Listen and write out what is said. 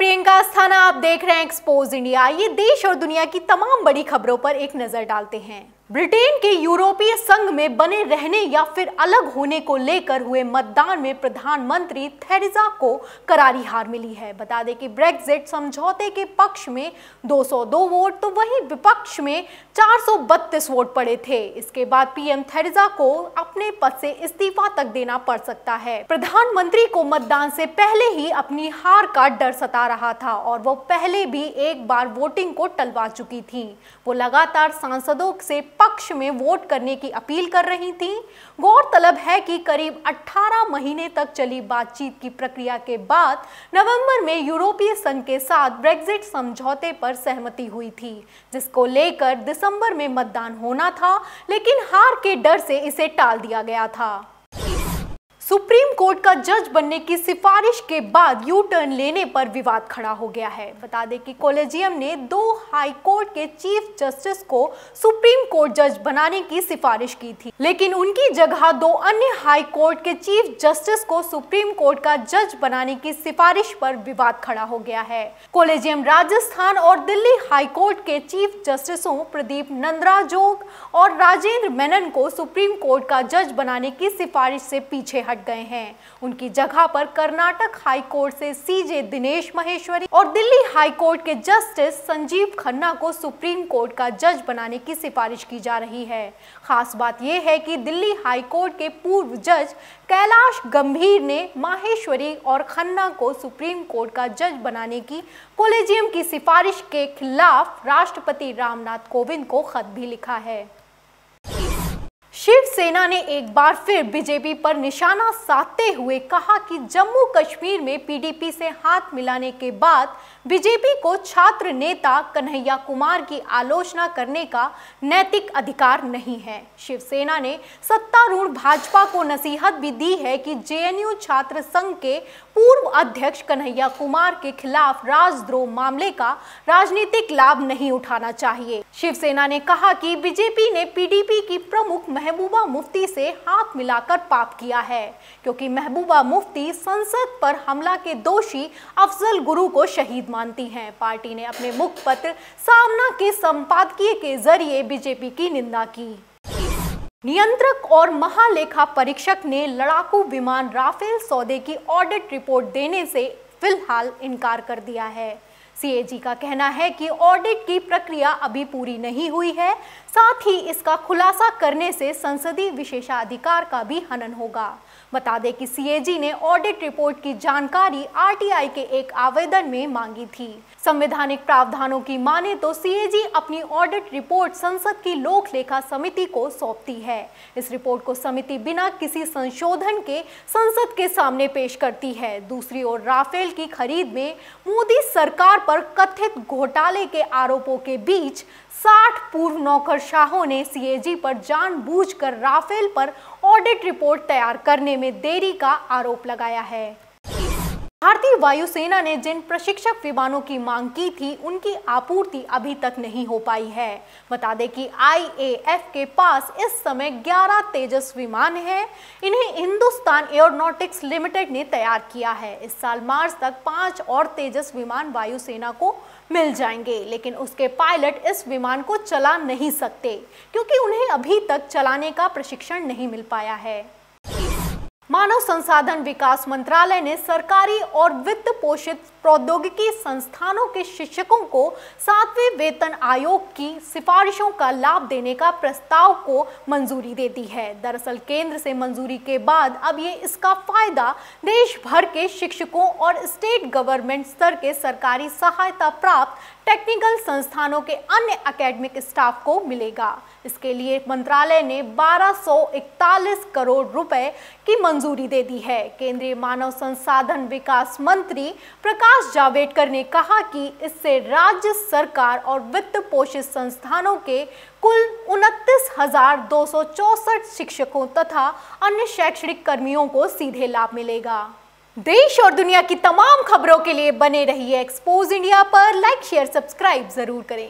प्रियंका अस्थाना, आप देख रहे हैं एक्सपोज इंडिया। ये देश और दुनिया की तमाम बड़ी खबरों पर एक नजर डालते हैं। ब्रिटेन के यूरोपीय संघ में बने रहने या फिर अलग होने को लेकर हुए मतदान में प्रधानमंत्री थेरेसा को करारी हार मिली है। बता दें कि ब्रेक्जिट समझौते के पक्ष में 202 वोट तो वहीं विपक्ष में 432 वोट पड़े थे। इसके बाद पीएम थेरेसा को अपने पद से इस्तीफा तक देना पड़ सकता है। प्रधानमंत्री को मतदान से पहले ही अपनी हार का डर सता रहा था और वो पहले भी एक बार वोटिंग को टलवा चुकी थी। वो लगातार सांसदों से पक्ष में वोट करने की अपील कर रही थी। गौरतलब है कि करीब 18 महीने तक चली बातचीत की प्रक्रिया के बाद नवंबर में यूरोपीय संघ के साथ ब्रेक्जिट समझौते पर सहमति हुई थी, जिसको लेकर दिसंबर में मतदान होना था, लेकिन हार के डर से इसे टाल दिया गया था। सुप्रीम कोर्ट का जज बनने की सिफारिश के बाद यू टर्न लेने पर विवाद खड़ा हो गया है। बता दें कि कॉलेजियम ने 2 हाई कोर्ट के चीफ जस्टिस को सुप्रीम कोर्ट जज बनाने की सिफारिश की थी, लेकिन उनकी जगह 2 अन्य हाई कोर्ट के चीफ जस्टिस को सुप्रीम कोर्ट का जज बनाने की सिफारिश पर विवाद खड़ा हो गया है। कॉलेजियम राजस्थान और दिल्ली हाई कोर्ट के चीफ जस्टिसों प्रदीप नंद्राजोग और राजेंद्र मेनन को सुप्रीम कोर्ट का जज बनाने की सिफारिश से पीछे गए हैं। उनकी जगह पर कर्नाटक हाई कोर्ट से सीजे दिनेश महेश्वरी और दिल्ली हाई कोर्ट के जस्टिस संजीव खन्ना को सुप्रीम कोर्ट का जज बनाने की सिफारिश की जा रही है। खास बात यह है कि दिल्ली हाई कोर्ट के पूर्व जज कैलाश गंभीर ने माहेश्वरी और खन्ना को सुप्रीम कोर्ट का जज बनाने की कॉलेजियम की सिफारिश के खिलाफ राष्ट्रपति रामनाथ कोविंद को खत भी लिखा है। शिवसेना ने एक बार फिर बीजेपी पर निशाना साधते हुए कहा कि जम्मू कश्मीर में पीडीपी से हाथ मिलाने के बाद बीजेपी को छात्र नेता कन्हैया कुमार की आलोचना करने का नैतिक अधिकार नहीं है। शिवसेना ने सत्तारूढ़ भाजपा को नसीहत भी दी है कि जेएनयू छात्र संघ के पूर्व अध्यक्ष कन्हैया कुमार के खिलाफ राजद्रोह मामले का राजनीतिक लाभ नहीं उठाना चाहिए। शिवसेना ने कहा कि बीजेपी ने पीडीपी की प्रमुख महबूबा मुफ्ती से हाथ मिलाकर पाप किया है, क्योंकि महबूबा मुफ्ती संसद पर हमला के दोषी अफजल गुरु को शहीद मानती हैं। पार्टी ने अपने मुखपत्र सामना के संपादकीय के जरिए बीजेपी की निंदा की। नियंत्रक और महालेखा परीक्षक ने लड़ाकू विमान राफेल सौदे की ऑडिट रिपोर्ट देने से फिलहाल इनकार कर दिया है। सीएजी का कहना है कि ऑडिट की प्रक्रिया अभी पूरी नहीं हुई है, साथ ही इसका खुलासा करने से संसदीय विशेषाधिकार का भी हनन होगा। बता दें कि सीएजी ने ऑडिट रिपोर्ट की जानकारी आरटीआई के एक आवेदन में मांगी थी। संवैधानिक प्रावधानों की माने तो सीएजी अपनी ऑडिट रिपोर्ट संसद की लोक लेखा समिति को सौंपती है। इस रिपोर्ट को समिति बिना किसी संशोधन के संसद के सामने पेश करती है। दूसरी ओर राफेल की खरीद में मोदी सरकार पर कथित घोटाले के आरोपों के बीच 60 पूर्व नौकरशाहों ने सीएजी पर जानबूझकर राफेल पर ऑडिट रिपोर्ट तैयार करने में देरी का आरोप लगाया है। भारतीय वायुसेना ने जिन प्रशिक्षक विमानों की मांग की थी, उनकी आपूर्ति अभी तक नहीं हो पाई है। बता दें कि आईएएफ के पास इस समय 11 तेजस विमान हैं। इन्हें हिंदुस्तान एयरोनॉटिक्स लिमिटेड ने तैयार किया है। इस साल मार्च तक 5 और तेजस विमान वायुसेना को मिल जाएंगे, लेकिन उसके पायलट इस विमान को चला नहीं सकते, क्योंकि उन्हें अभी तक चलाने का प्रशिक्षण नहीं मिल पाया है। मानव संसाधन विकास मंत्रालय ने सरकारी और वित्त पोषित प्रौद्योगिकी संस्थानों के शिक्षकों को 7वें वेतन आयोग की सिफारिशों का लाभ देने का प्रस्ताव को मंजूरी दे दी है। दरअसल केंद्र से मंजूरी के बाद अब ये इसका फायदा देश भर के शिक्षकों और स्टेट गवर्नमेंट स्तर के सरकारी सहायता प्राप्त टेक्निकल संस्थानों के अन्य एकेडमिक स्टाफ को मिलेगा। इसके लिए मंत्रालय ने 1241 करोड़ रुपए की मंजूरी दे दी है। केंद्रीय मानव संसाधन विकास मंत्री प्रकाश जावड़ेकर ने कहा कि इससे राज्य सरकार और वित्त पोषित संस्थानों के कुल 29,264 शिक्षकों तथा अन्य शैक्षणिक कर्मियों को सीधे लाभ मिलेगा। देश और दुनिया की तमाम खबरों के लिए बने रहिए एक्सपोज इंडिया पर। लाइक शेयर सब्सक्राइब जरूर करें।